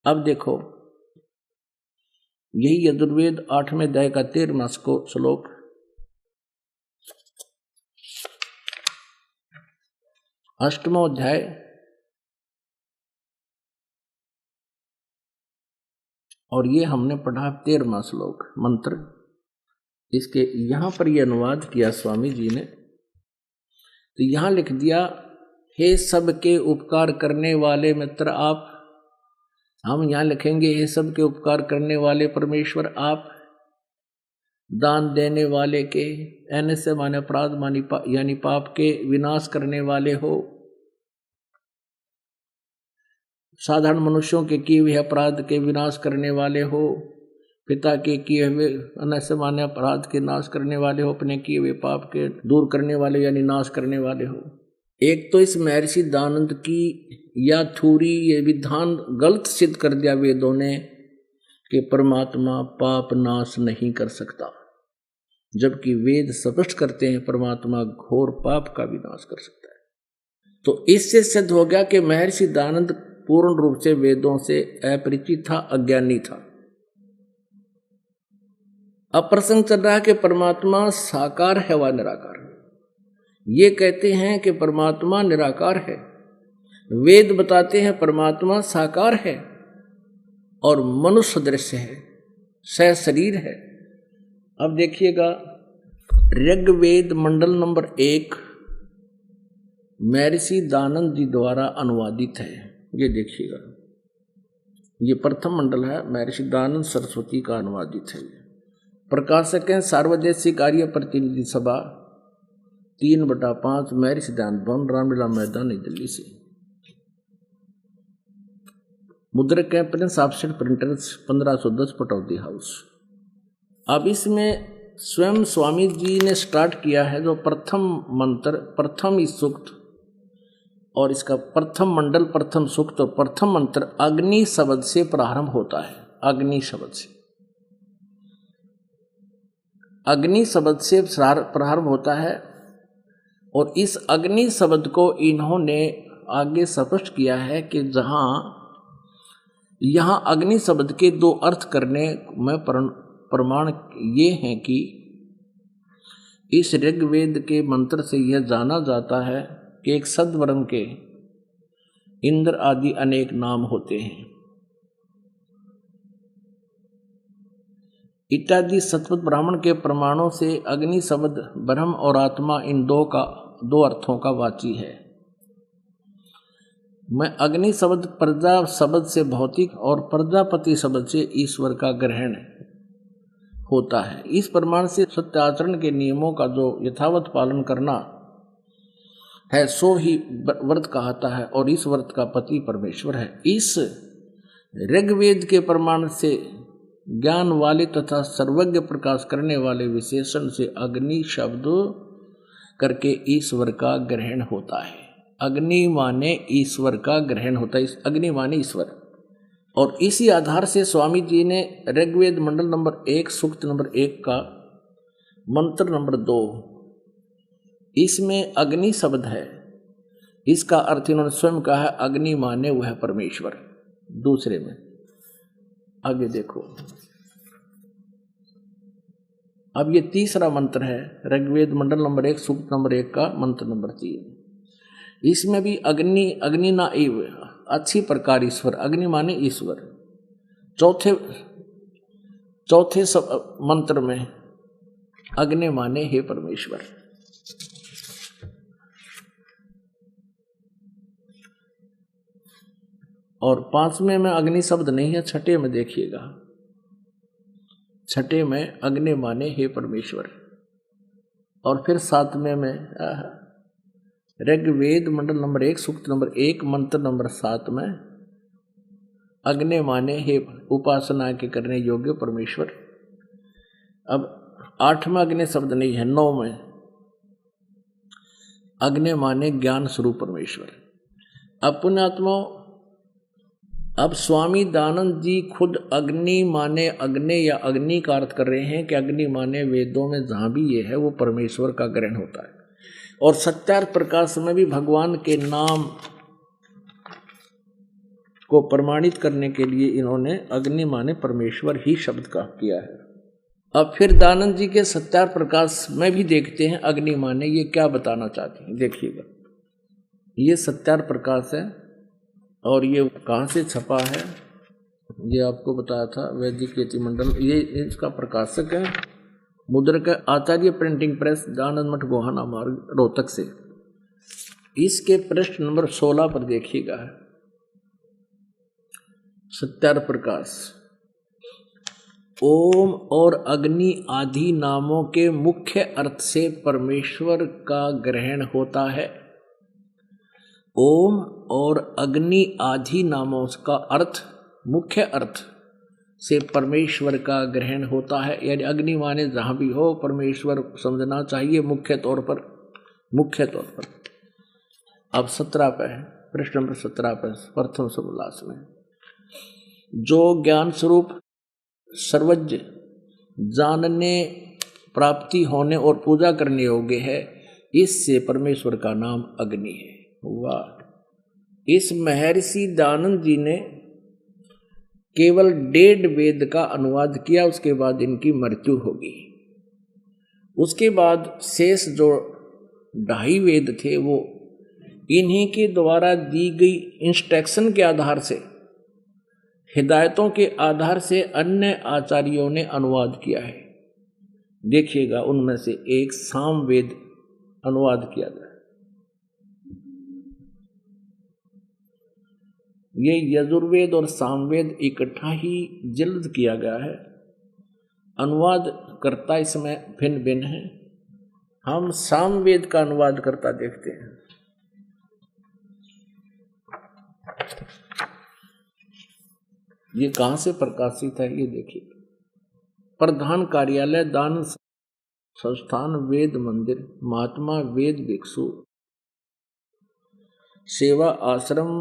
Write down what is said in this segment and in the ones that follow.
अब देखो, यही यजुर्वेद 8वें अध्याय का 13वां श्लोक। अष्टमो अध्याय और ये हमने पढ़ा 13वां श्लोक मंत्र। इसके यहां पर ये अनुवाद किया स्वामी जी ने, तो यहां लिख दिया, हे सबके उपकार करने वाले मित्र आप। हम यहां लिखेंगे, हे सबके उपकार करने वाले परमेश्वर आप, दान देने वाले के, एन से माने अपराध यानी पाप के विनाश करने वाले हो, साधारण मनुष्यों के किए हुए अपराध के विनाश करने वाले हो, पिता के किए हुए अनस्य माने अपराध के नाश करने वाले हो, अपने किए हुए पाप के दूर करने वाले यानी नाश करने वाले हो। एक तो इस महर्षि दानंद की या थूरी ये विधान गलत सिद्ध कर दिया वेदों ने कि परमात्मा पाप नाश नहीं कर सकता, जबकि वेद स्पष्ट करते हैं परमात्मा घोर पाप का विनाश कर सकता है। तो इससे सिद्ध हो गया कि महर्षि दानंद पूर्ण रूप से वेदों से अपरिचित था, अज्ञानी था। अब प्रसंग चल रहा है कि परमात्मा साकार है व निराकार है। ये कहते हैं कि परमात्मा निराकार है, वेद बताते हैं परमात्मा साकार है और मनुष्य दृश्य है, सशरीर है। अब देखिएगा, ऋग्वेद मंडल नंबर 1 महर्षि दानंद जी द्वारा अनुवादित है। ये देखिएगा, ये प्रथम मंडल है, महर्षि दानंद सरस्वती का अनुवादित है। प्रकाशक हैं सार्वजनिक कार्य प्रतिनिधि सभा 3/5 महर्षि दानंद भवन, रामलीला मैदान, नई दिल्ली से। मुद्रक है Prince offset printers 1510 Pataudi house. अब इसमें स्वयं स्वामी जी ने स्टार्ट किया है जो प्रथम मंत्र, प्रथम ही सूक्त और इसका प्रथम मंडल, प्रथम सूक्त और प्रथम मंत्र अग्नि शब्द से प्रारंभ होता है। अग्नि शब्द से, अग्नि शब्द से प्रारंभ होता है और इस अग्नि शब्द को इन्होंने आगे स्पष्ट किया है कि यहाँ अग्नि शब्द के 2 अर्थ करने में प्रमाण ये हैं कि इस ऋग्वेद के मंत्र से यह जाना जाता है कि एक सद्वर्ण के इंद्र आदि अनेक नाम होते हैं इत्यादि। सतपथ ब्राह्मण के प्रमाणों से अग्नि शब्द ब्रह्म और आत्मा इन 2 अर्थों का वाची है। मैं अग्नि शब्द प्रजा शब्द से भौतिक और प्रजापति शब्द से ईश्वर का ग्रहण होता है। इस प्रमाण से सत्य आचरण के नियमों का जो यथावत पालन करना है सो ही व्रत कहता है और इस व्रत का पति परमेश्वर है। इस ऋग्वेद के प्रमाण से ज्ञान वाले तथा सर्वज्ञ प्रकाश करने वाले विशेषण से अग्नि शब्द करके ईश्वर का ग्रहण होता है। अग्नि माने ईश्वर का ग्रहण होता है, अग्नि माने ईश्वर। और इसी आधार से स्वामी जी ने ऋग्वेद मंडल नंबर 1 सूक्त नंबर 1 का मंत्र नंबर 2 इसमें अग्नि शब्द है, इसका अर्थ इन्होंने स्वयं कहा है अग्नि माने वह परमेश्वर। दूसरे में आगे देखो, अब ये तीसरा मंत्र है ऋग्वेद मंडल नंबर 1 सूक्त नंबर 1 का मंत्र नंबर 3। इसमें भी अग्नि ना एव अच्छी प्रकार ईश्वर, अग्नि माने ईश्वर। चौथे मंत्र में अग्नि माने हे परमेश्वर। और 5वें में अग्नि शब्द नहीं है, छठे में देखिएगा, छठे में अग्नि माने हे परमेश्वर। और फिर 7वें में ऋग्वेद मंडल नंबर 1 सूक्त नंबर 1 मंत्र नंबर 7 में अग्नि माने हे उपासना के करने योग्य परमेश्वर। अब 8वां अग्नि शब्द नहीं है, 9 में अग्नि माने ज्ञान स्वरूप परमेश्वर। अब पुण्यात्मा, अब स्वामी दानंद जी खुद अग्नि माने अग्नि या अग्नि का अर्थ कर रहे हैं कि अग्नि माने वेदों में जहां भी ये है वो परमेश्वर का ग्रहण होता है। और सत्यार्थ प्रकाश में भी भगवान के नाम को प्रमाणित करने के लिए इन्होंने अग्नि माने परमेश्वर ही शब्द का किया है। अब फिर दानंद जी के सत्यार प्रकाश में भी देखते हैं अग्नि माने ये क्या बताना चाहते हैं। देखिएगा, ये सत्यार प्रकाश है और ये कहाँ से छपा है ये आपको बताया था, वैदिक यति मंडल, ये इसका प्रकाशक है मुद्रक आचार्य प्रिंटिंग प्रेस, दानंद मठ गोहाना मार्ग, रोहतक से। इसके पृष्ठ नंबर 16 पर देखिएगा, सत्यार प्रकाश। ओम और अग्नि आदि नामों के मुख्य अर्थ से परमेश्वर का ग्रहण होता है। ओम और अग्नि आदि नामों का अर्थ, मुख्य अर्थ से परमेश्वर का ग्रहण होता है। यानी अग्नि माने जहाँ भी हो परमेश्वर समझना चाहिए मुख्य तौर पर, मुख्य तौर पर। अब 17 पे है, पृष्ठ नंबर 17 पे प्रथम समास में, जो ज्ञान स्वरूप सर्वज्ञ जानने, प्राप्ति होने और पूजा करने योग्य है, इससे परमेश्वर का नाम अग्नि है। वाह! इस महर्षि दानंद जी ने केवल 1.5 वेद का अनुवाद किया, उसके बाद इनकी मृत्यु होगी। उसके बाद शेष जो 2.5 वेद थे वो इन्हीं के द्वारा दी गई इंस्ट्रक्शन के आधार से, हिदायतों के आधार से अन्य आचार्यों ने अनुवाद किया है। देखिएगा, उनमें से एक सामवेद अनुवाद किया गया। ये यजुर्वेद और सामवेद इकट्ठा ही जल्द किया गया है। अनुवाद करता इसमें भिन्न भिन्न है। हम सामवेद का अनुवाद करता देखते हैं। ये कहाँ से प्रकाशित है ये देखिए, प्रधान कार्यालय दान संस्थान वेद मंदिर, महात्मा वेद भिक्षु सेवा आश्रम,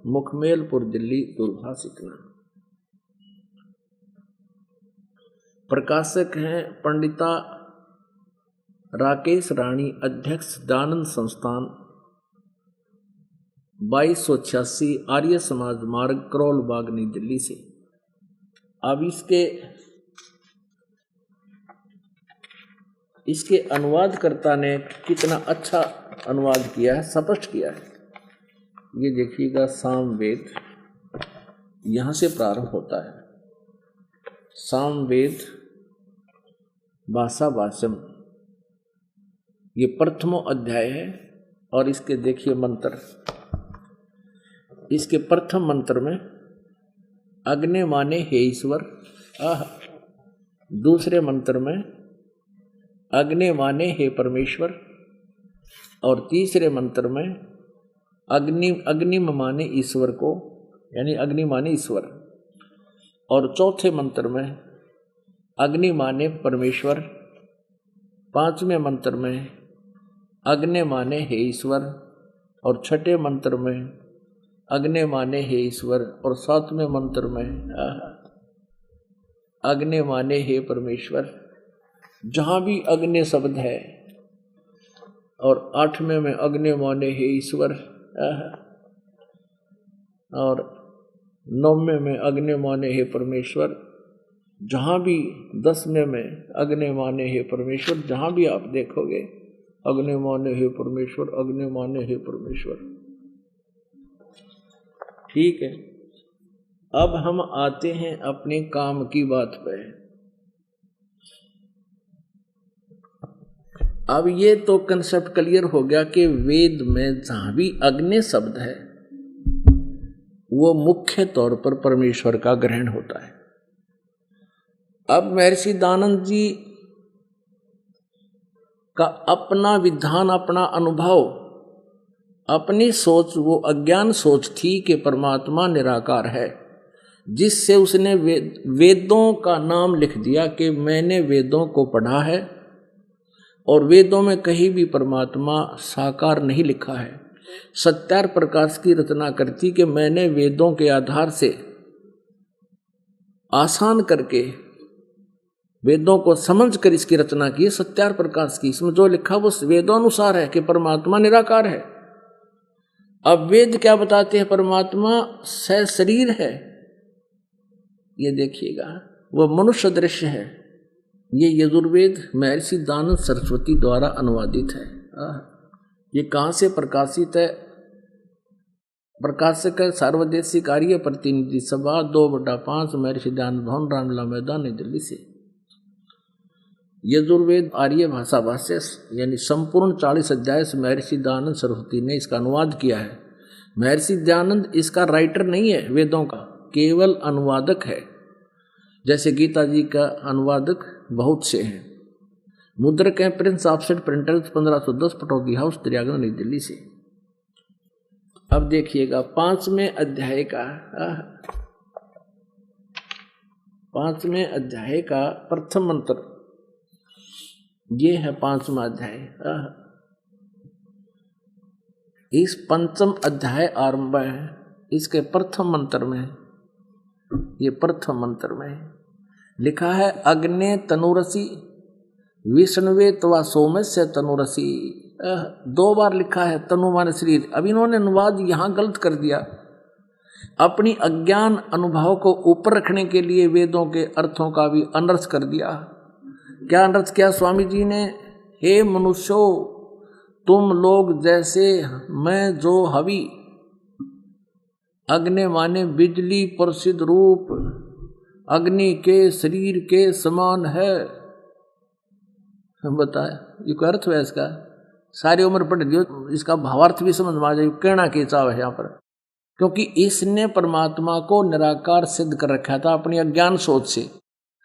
मुखमेलपुर, दिल्ली, दूरभाष इतना। प्रकाशक हैं पंडिता राकेश रानी, अध्यक्ष दानंद संस्थान, 2286 आर्य समाज मार्ग, करोल बाग, नई दिल्ली से। अब इसके अनुवादकर्ता ने कितना अच्छा अनुवाद किया है, स्पष्ट किया है। ये देखिएगा, सामवेद यहाँ से प्रारंभ होता है। सामवेद भाषा भाष्यम, ये प्रथमो अध्याय है। और इसके देखिए मंत्र, इसके प्रथम मंत्र में अग्नि माने हे ईश्वर, दूसरे मंत्र में अग्नि माने हे परमेश्वर, और तीसरे मंत्र में अग्निम माने ईश्वर को, यानी अग्नि माने ईश्वर, और चौथे मंत्र में अग्नि माने परमेश्वर, पांचवें मंत्र में अग्नि माने हे ईश्वर, और छठे मंत्र में अग्नि माने हे ईश्वर, और सातवें मंत्र में अग्नि माने हे परमेश्वर। जहाँ भी अग्नि शब्द है, और 8वें में अग्नि माने हे ईश्वर, और 9वें में अग्नि माने हे परमेश्वर। जहाँ भी 10वें में अग्नि माने हे परमेश्वर, जहाँ भी आप देखोगे अग्नि माने हे परमेश्वर, अग्नि माने हे परमेश्वर। ठीक है, अब हम आते हैं अपने काम की बात पे। अब ये तो कंसेप्ट क्लियर हो गया कि वेद में जहां भी अग्नि शब्द है वो मुख्य तौर पर परमेश्वर का ग्रहण होता है। अब महर्षि दानंद जी का अपना विधान, अपना अनुभव, अपनी सोच, वो अज्ञान सोच थी कि परमात्मा निराकार है, जिससे उसने वेदों का नाम लिख दिया कि मैंने वेदों को पढ़ा है और वेदों में कहीं भी परमात्मा साकार नहीं लिखा है। सत्यार प्रकाश की रचना करती कि मैंने वेदों के आधार से आसान करके वेदों को समझकर इसकी रचना की। सत्यार प्रकाश की, इसमें जो लिखा वो वेदों अनुसार है कि परमात्मा निराकार है। अब वेद क्या बताते हैं? परमात्मा सशरीर है, ये देखिएगा, वह मनुष्य दृश्य है। ये यजुर्वेद महर्षि दानव सरस्वती द्वारा अनुवादित है। ये कहाँ से प्रकाशित है? प्रकाशक है सार्वदेशिक आर्य प्रतिनिधि सभा 2/5 महर्षि दानव भवन रामलीला मैदान नई दिल्ली से। यजुर्वेद आर्य भाषा भाष्य यानी संपूर्ण 40 अध्याय से महर्षि दयानंद सरस्वती ने इसका अनुवाद किया है। महर्षि दयानंद इसका राइटर नहीं है वेदों का, केवल अनुवादक है। जैसे गीता जी का अनुवादक बहुत से हैं। मुद्रक हैं Prince offset printers 1510 Pataudi house Daryaganj नई दिल्ली से। अब देखिएगा 5वें अध्याय का 5वें अध्याय का प्रथम मंत्र, ये है 5वां अध्याय। इस 5म अध्याय आरंभ है इसके प्रथम मंत्र में। ये प्रथम मंत्र में लिखा है अग्ने तनुरसी विष्णुवे तवा सोमस्य तनुरसी। 2 बार लिखा है तनु माने शरीर। अब इन्होंने अनुवाद यहाँ गलत कर दिया। अपनी अज्ञान अनुभव को ऊपर रखने के लिए वेदों के अर्थों का भी अनर्थ कर दिया। क्या अनर्थ किया स्वामी जी ने? हे मनुष्यो, तुम लोग जैसे मैं जो हवि, अग्नि माने बिजली प्रसिद्ध रूप, अग्नि के शरीर के समान है। हम बताए ये क्या अर्थ है इसका? सारी उम्र पढ़ लियो, इसका भावार्थ भी समझ में आ जाए। कहना के चाव है यहाँ पर, क्योंकि इसने परमात्मा को निराकार सिद्ध कर रखा था अपनी अज्ञान सोच से।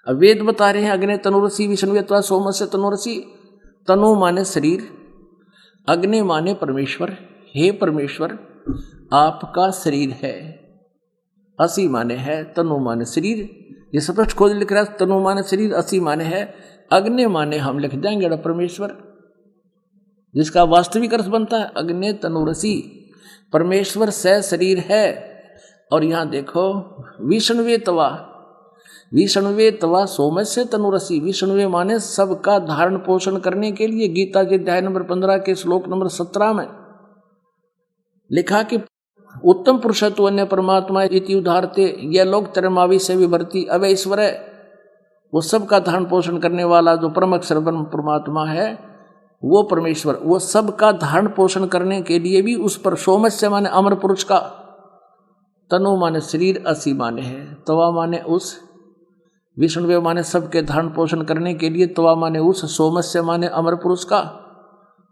अब वेद बता रहे हैं अग्नि तनुरसी विष्णु अथवा सोमस्य तनुरसी। तनु माने शरीर, अग्नि माने परमेश्वर। हे परमेश्वर, आपका शरीर है। असी माने है, तनु माने शरीर। ये स्पष्ट खोज लिख रहा है, तनु माने शरीर, असी माने है, अग्नि माने हम लिख देंगे परमेश्वर, जिसका वास्तविक अर्थ बनता है अग्नि तनुरसी। परमेश्वर से शरीर है। और यहां देखो विष्णुवे तवा, विष्णुवे तवा सोमस्य तनुरसी। विष्णुवे माने सबका धारण पोषण करने के लिए। गीता जी अध्याय नंबर 15 के श्लोक नंबर 17 में लिखा कि उत्तम पुरुषत्व अन्य परमात्मा इति उदाहरते यह लोग तरमावी से विभर्ती अवय ईश्वर है। वो सबका धारण पोषण करने वाला जो परम अक्षर ब्रह्म परमात्मा है वो परमेश्वर, वो सबका धारण पोषण करने के लिए भी उस पर सोमस्य माने अमर पुरुष का, तनु माने शरीर, असी माने है, तवा माने उस, विष्णुवे माने सबके धारण पोषण करने के लिए, तवा माने उस, सोमस्य माने अमर पुरुष का,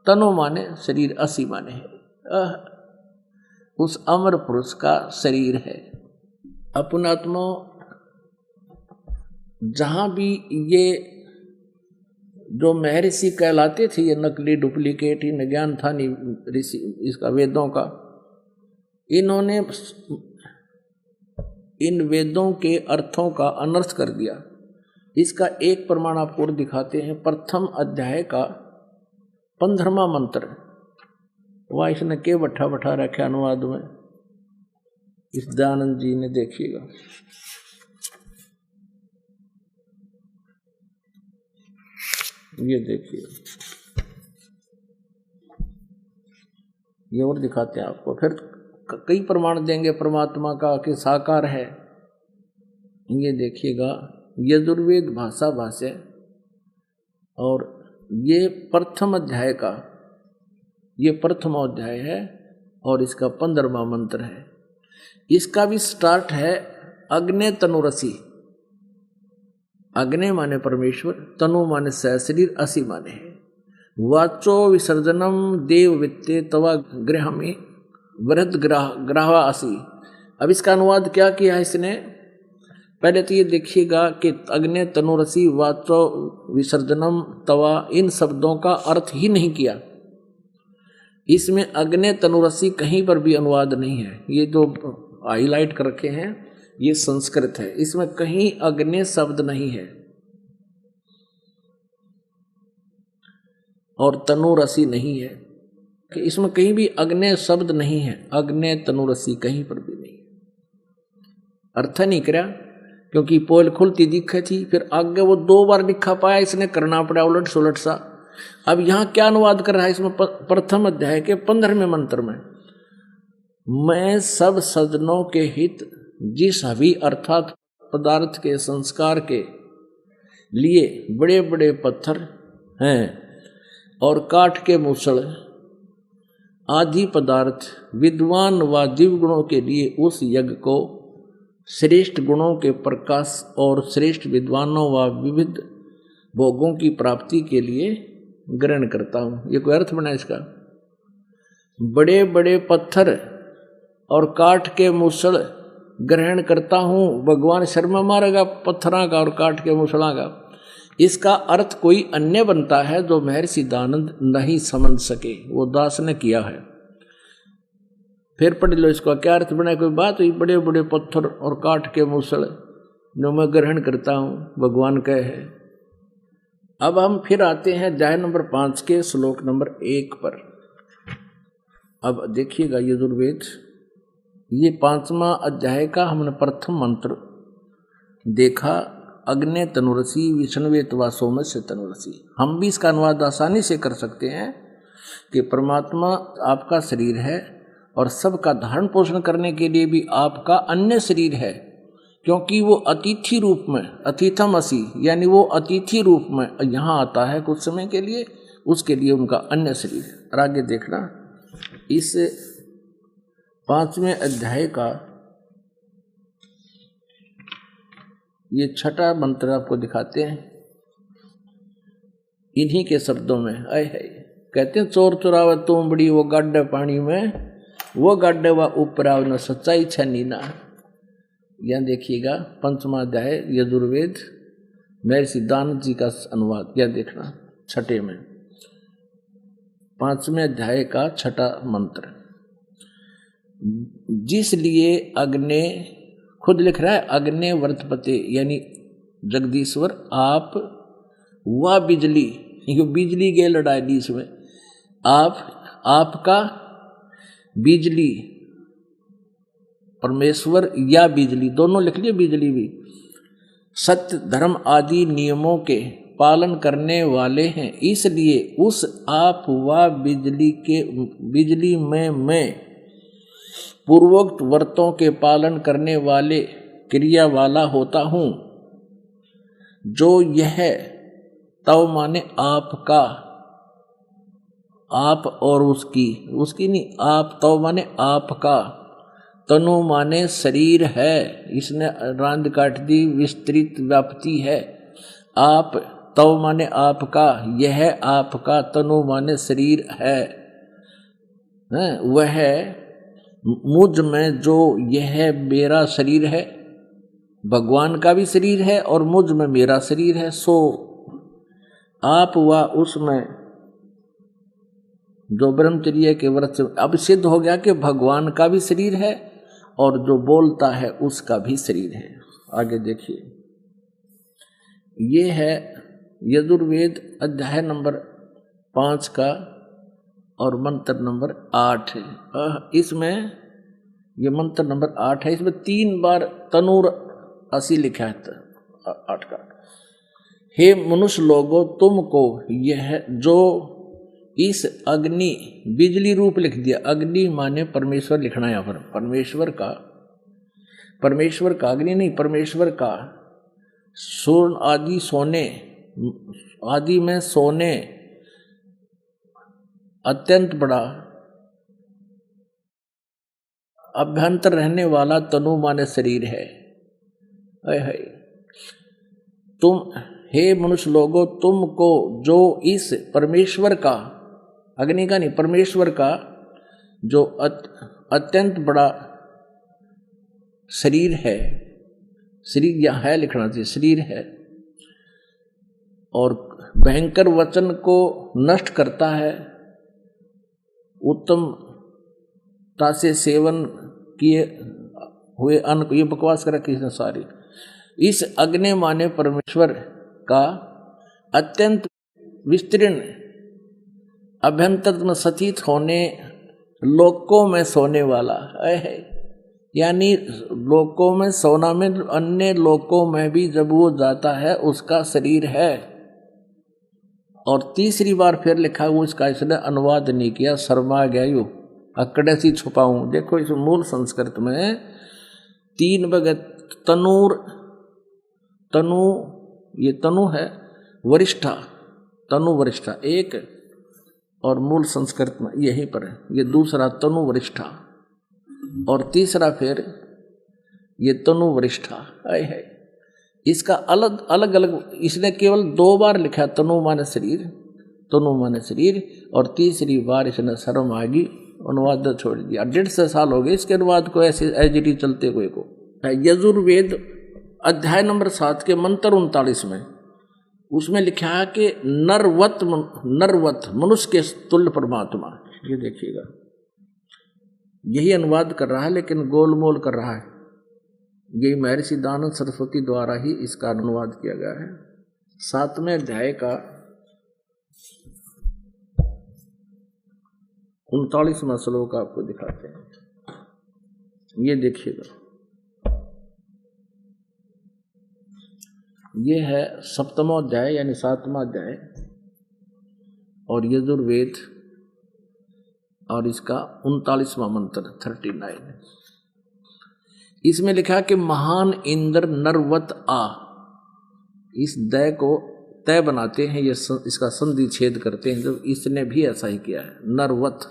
तनु माने शरीर, असी माने है उस अमर पुरुष का शरीर है। अपनात्मा जहां भी ये जो महर्षि कहलाते थे, ये नकली डुप्लीकेट ही न ज्ञान था नहीं ऋषि इसका वेदों का, इन्होंने इन वेदों के अर्थों का अनर्थ कर दिया। इसका एक प्रमाण आपको दिखाते हैं। प्रथम अध्याय का 15वां मंत्र, वह इसने के बैठा बैठा रखे अनुवाद में, इस दयानंद जी ने, देखिएगा ये देखिए, ये और दिखाते हैं आपको। फिर कई प्रमाण देंगे परमात्मा का कि साकार है। ये देखिएगा यजुर्वेद भाषा भाष्य, और ये प्रथम अध्याय का, ये प्रथम अध्याय है और इसका 15वां मंत्र है। इसका भी स्टार्ट है अग्नि तनुरसी। अग्नि माने परमेश्वर, तनु माने सहशरीर, असी माने है। वाचो विसर्जनम देव वित्ते तवा गृह में वृद्ध ग्राहवा असी। अब इसका अनुवाद क्या किया है इसने? पहले तो ये देखिएगा कि अग्नि तनुरसी वाचो विसर्जनम तवा, इन शब्दों का अर्थ ही नहीं किया। इसमें अग्नि तनुरसी कहीं पर भी अनुवाद नहीं है। ये जो हाईलाइट कर रखे हैं ये संस्कृत है, इसमें कहीं अग्नि शब्द नहीं है और तनुरसी नहीं है, कि इसमें कहीं भी अग्नि शब्द नहीं है। अग्नि तनुरसी कहीं पर भी नहीं, अर्थ नहीं करा, क्योंकि पोल खुलती दिखे थी। फिर आगे वो 2 बार लिखा पाया, इसने करना पड़ा उलट सुलट सा। अब यहाँ क्या अनुवाद कर रहा है इसमें? प्रथम अध्याय के 15वें मंत्र में मैं सब सज्जनों के हित जिस हवि अर्थात पदार्थ के संस्कार के लिए बड़े बड़े पत्थर हैं और काठ के मूसल आदि पदार्थ विद्वान व दिव्य गुणों के लिए उस यज्ञ को श्रेष्ठ गुणों के प्रकाश और श्रेष्ठ विद्वानों व विविध भोगों की प्राप्ति के लिए ग्रहण करता हूँ। ये कोई अर्थ बना इसका? बड़े बड़े पत्थर और काठ के मूसल ग्रहण करता हूँ। भगवान शर्मा मारेगा पत्थरों का और काठ के मूसलों का। इसका अर्थ कोई अन्य बनता है जो महर्षि दानंद नहीं समझ सके, वो दास ने किया है। फिर पढ़ लो इसका क्या अर्थ बना। कोई बात हुई बड़े बड़े पत्थर और काठ के मूसल जो मैं ग्रहण करता हूँ, भगवान कहे है। अब हम फिर आते हैं अध्याय नंबर 5 के श्लोक नंबर 1 पर। अब देखिएगा यजुर्वेद, ये 5वां अध्याय का हमने प्रथम मंत्र देखा, अग्ने तनुरसी विष्णुवेत वा सोमस्य तनुरसी। हम भी इसका अनुवाद आसानी से कर सकते हैं कि परमात्मा आपका शरीर है और सबका धारण पोषण करने के लिए भी आपका अन्य शरीर है, क्योंकि वो अतिथि रूप में, अतिथम असि, यानी वो अतिथि रूप में यहाँ आता है कुछ समय के लिए, उसके लिए उनका अन्य शरीर है। और आगे देखना, इस 5वें अध्याय का ये 6ठा मंत्र आपको दिखाते हैं इन्हीं के शब्दों में। आए है कहते हैं, चोर चुरावा तुम बड़ी वो गाड्डे पानी में, वो गाड्डे व ऊपर आओ न सच्चाई छनी ना। यह देखिएगा 5वां अध्याय यजुर्वेद महर्षि दानंद जी का अनुवाद। यह देखना 6ठे में 5वें अध्याय का 6ठा मंत्र। जिसलिए अग्ने, खुद लिख रहा है, अग्ने वर्तपते यानी जगदीश्वर आप, वह बिजली, बिजली के लड़ाई दी इसमें, आपका बिजली, परमेश्वर या बिजली, दोनों लिख लिए, बिजली भी, सत्य धर्म आदि नियमों के पालन करने वाले हैं। इसलिए उस आप व बिजली में मैं पूर्वोक्त व्रतों के पालन करने वाले क्रिया वाला होता हूँ। जो यह तव माने आपका, आप और उसकी नहीं, आप तव माने आपका, तनु माने शरीर है, इसने रांद काट दी, विस्तृत व्याप्ति है। आप तव माने आपका, यह आपका, तनु माने शरीर है, वह मुझ में जो यह मेरा शरीर है, भगवान का भी शरीर है और मुझ में मेरा शरीर है। सो आप व उसमें जो ब्रह्मचर्य के व्रत से अब सिद्ध हो गया कि भगवान का भी शरीर है और जो बोलता है उसका भी शरीर है। आगे देखिए, ये है यजुर्वेद अध्याय नंबर 5 का और मंत्र नंबर 8 है। इसमें ये मंत्र नंबर 8 है, इसमें 3 बार तनुर असी लिखा है 8 का। हे मनुष्य लोगों, तुमको यह जो इस अग्नि, बिजली रूप लिख दिया, अग्नि माने परमेश्वर लिखना यहाँ पर, परमेश्वर का अग्नि नहीं, परमेश्वर का स्वर्ण आदि सोने आदि में सोने अत्यंत बड़ा अभ्यंतर रहने वाला तनु माने शरीर है। तुम हे मनुष्य लोगों, तुमको जो इस परमेश्वर का, अग्नि का नहीं, परमेश्वर का जो अत्यंत बड़ा शरीर है, शरीर यहाँ है लिखना चाहिए, शरीर है, और भयंकर वचन को नष्ट करता है, उत्तमता से सेवन किए हुए अन्न को, ये बकवास कर रखी है सारी। इस अग्नि माने परमेश्वर का अत्यंत विस्तीर्ण अभ्यंतर में सतीत होने, लोकों में सोने वाला है, यानी लोकों में सोना में, अन्य लोकों में भी जब वो जाता है उसका शरीर है। और तीसरी बार फिर लिखा वो इसका इसने अनुवाद नहीं किया, शर्मा गया यू, अकड़े सी छुपाऊं। देखो इस मूल संस्कृत में 3 बगे तनूर, तनु, ये तनु है वरिष्ठा, तनु वरिष्ठा एक, और मूल संस्कृत में यहीं पर है ये दूसरा तनु वरिष्ठा, और तीसरा फिर ये तनु वरिष्ठा है। इसका अलग अलग अलग इसने केवल 2 बार लिखा, तनु माने शरीर, तनु माने शरीर, और तीसरी बार इसने शर्म आगी अनुवाद छोड़ दिया। 150 साल हो गए इसके अनुवाद को ऐसे एजिटी चलते हुए को। यजुर्वेद अध्याय नंबर 7 के मंत्र 39 में उसमें लिखा है कि नरवत मनुष्य के तुल्य परमात्मा। ये देखिएगा यही अनुवाद कर रहा है लेकिन गोलमोल कर रहा है। यही महर्षि दयानंद सरस्वती द्वारा ही इसका अनुवाद किया गया है। 7वें अध्याय का 39वां श्लोक आपको दिखाते हैं। ये देखिएगा, ये है 7वां अध्याय यानी 7वां अध्याय और यजुर्वेद, और इसका 39वां मंत्र 39। इसमें लिखा कि महान इंद्र नरवत आ, इस दय को तय बनाते हैं, ये इसका संधि छेद करते हैं। जब इसने भी ऐसा ही किया है। नरवत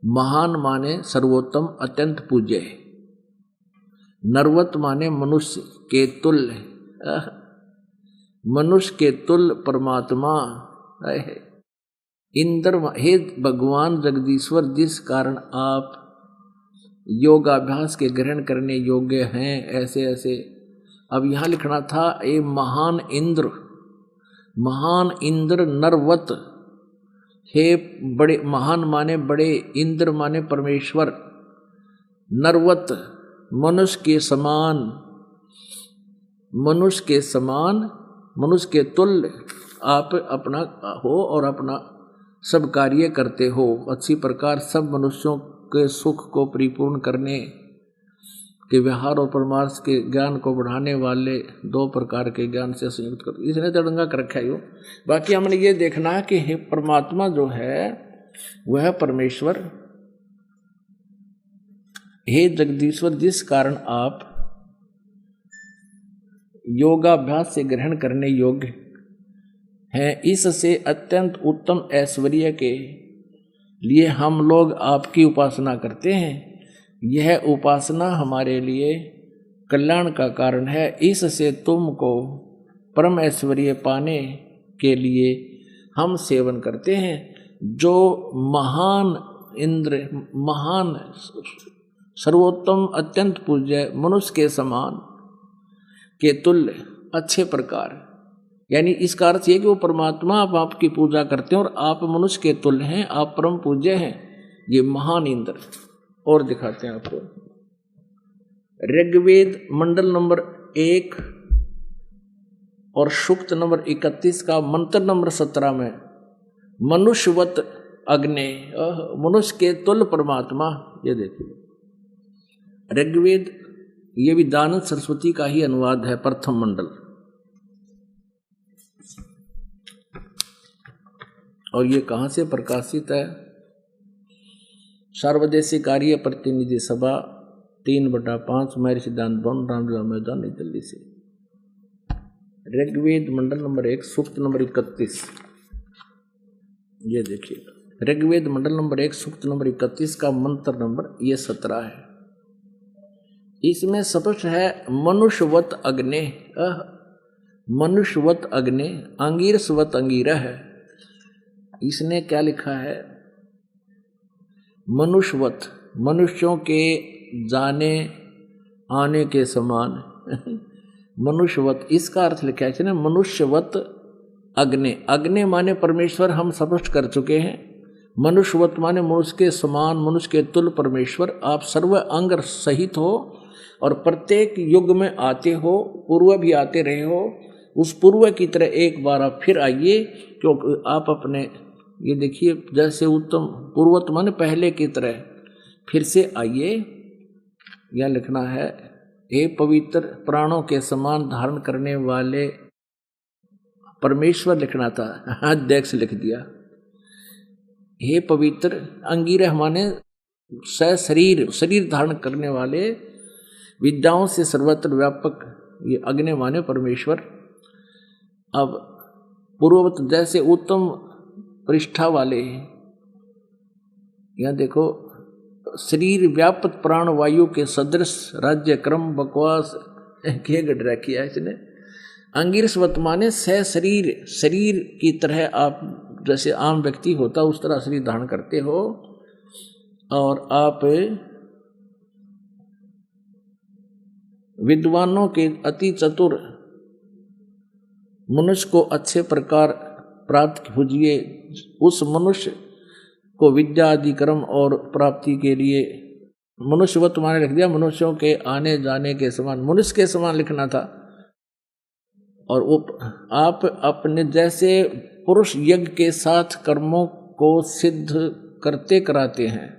महान माने सर्वोत्तम अत्यंत पूज्य है, नरवत माने मनुष्य के तुल्य, मनुष्य के तुल्य परमात्मा है। इंद्र हे भगवान जगदीश्वर, जिस कारण आप योगाभ्यास के ग्रहण करने योग्य हैं, ऐसे ऐसे। अब यहाँ लिखना था ए महान इंद्र, महान इंद्र नरवत, हे बड़े, महान माने बड़े, इंद्र माने परमेश्वर, नरवत मनुष्य के समान, मनुष्य के समान, मनुष्य के तुल्य आप अपना हो और अपना सब कार्य करते हो। अच्छी प्रकार सब मनुष्यों के सुख को परिपूर्ण करने के व्यवहार और परमार्थ के ज्ञान को बढ़ाने वाले 2 प्रकार के ज्ञान से संयुक्त कर, इसने तड़ंगा कर रखा है। बाकी हमने ये देखना है कि परमात्मा जो है वह परमेश्वर, हे जगदीश्वर, जिस कारण आप योगाभ्यास से ग्रहण करने योग्य हैं, इससे अत्यंत उत्तम ऐश्वर्य के लिए हम लोग आपकी उपासना करते हैं। यह उपासना हमारे लिए कल्याण का कारण है। इससे तुमको परम ऐश्वर्य पाने के लिए हम सेवन करते हैं। जो महान इंद्र, महान सर्वोत्तम अत्यंत पूज्य, मनुष्य के समान के तुल्य अच्छे प्रकार, यानी इसका अर्थ ये कि वो परमात्मा आप आपकी पूजा करते हैं और आप मनुष्य के तुल्य हैं, आप परम पूज्य हैं। ये महान इंद्र। और दिखाते हैं आपको ऋग्वेद मंडल नंबर 1 और सूक्त नंबर 31 का मंत्र नंबर 17 में मनुष्यवत अग्नि, मनुष्य के तुल्य परमात्मा। ये देखिए ऋग्वेद, ये भी दयानंद सरस्वती का ही अनुवाद है, प्रथम मंडल। और ये कहाँ से प्रकाशित है? सर्वदेशी कार्य प्रतिनिधि सभा 3/5 महर्षि दयानंद भवन, रामलीला मैदान, नई दिल्ली से। ऋग्वेद मंडल नंबर 1 सूक्त नंबर 31। ये देखिए ऋग्वेद मंडल नंबर 1 सूक्त नंबर 31 का मंत्र नंबर ये 17 है। इसमें स्पष्ट है मनुष्यवत अग्नि, मनुष्यवत अग्नि, अंगीरसवत अंगीरा है। इसने क्या लिखा है? मनुष्यवत, मनुष्यों के जाने आने के समान मनुष्यवत, इसका अर्थ लिखा है ना मनुष्यवत अग्नि। अग्नि माने परमेश्वर, हम स्पष्ट कर चुके हैं। मनुष्यवत माने मनुष्य के समान, मनुष्य के तुल्य परमेश्वर। आप सर्व अंग सहित हो और प्रत्येक युग में आते हो, पूर्व भी आते रहे हो। उस पूर्व की तरह एक बार आप फिर आइए, क्योंकि आप अपने, ये देखिए जैसे उत्तम पूर्वत माने पहले की तरह फिर से आइए। यह लिखना है हे पवित्र प्राणों के समान धारण करने वाले परमेश्वर, लिखना था, अध्यक्ष लिख दिया। हे पवित्र अंगिरह माने सशरीर, शरीर धारण करने वाले, विद्याओं से सर्वत्र व्यापक, ये अग्नि माने परमेश्वर। अब पूर्ववत जैसे उत्तम पृष्ठा वाले, यहाँ देखो, शरीर व्यापक प्राण वायु के सदृश राज्य क्रम बकवास के गढ़ किया है इसने। अंगिरसवत माने सशरीर, शरीर की तरह आप जैसे आम व्यक्ति होता उस तरह शरीर धारण करते हो, और आप विद्वानों के अति चतुर मनुष्य को अच्छे प्रकार प्राप्त कीजिए। उस मनुष्य को विद्या आदि कर्म और प्राप्ति के लिए मनुष्यवत माने लिख दिया, मनुष्यों के आने जाने के समान, मनुष्य के समान लिखना था। और वो आप अपने जैसे पुरुष यज्ञ के साथ कर्मों को सिद्ध करते कराते हैं,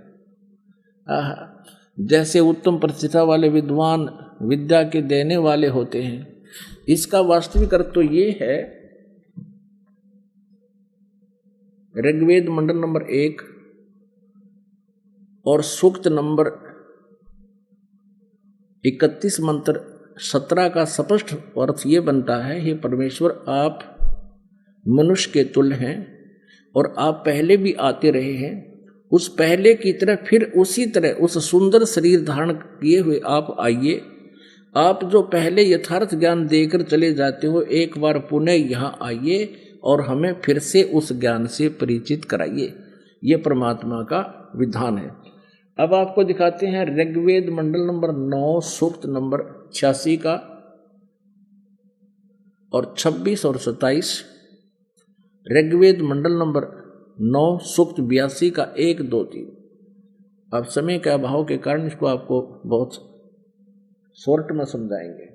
जैसे उत्तम प्रतिष्ठा वाले विद्वान विद्या के देने वाले होते हैं। इसका वास्तविक अर्थ तो ये है, ऋग्वेद मंडल नंबर 1 और सूक्त नंबर 31 मंत्र 17 का स्पष्ट अर्थ ये बनता है, हे परमेश्वर आप मनुष्य के तुल्य हैं और आप पहले भी आते रहे हैं, उस पहले की तरह फिर उसी तरह उस सुंदर शरीर धारण किए हुए आप आइए। आप जो पहले यथार्थ ज्ञान देकर चले जाते हो, एक बार पुनः यहाँ आइए और हमें फिर से उस ज्ञान से परिचित कराइए। ये परमात्मा का विधान है। अब आपको दिखाते हैं ऋग्वेद मंडल नंबर 9 सूक्त नंबर 86 का और 26 और 27, ऋग्वेद मंडल नंबर 9 सूक्त 82 का 1, 2, 3। अब समय के अभाव के कारण इसको आपको बहुत शॉर्ट में समझाएंगे।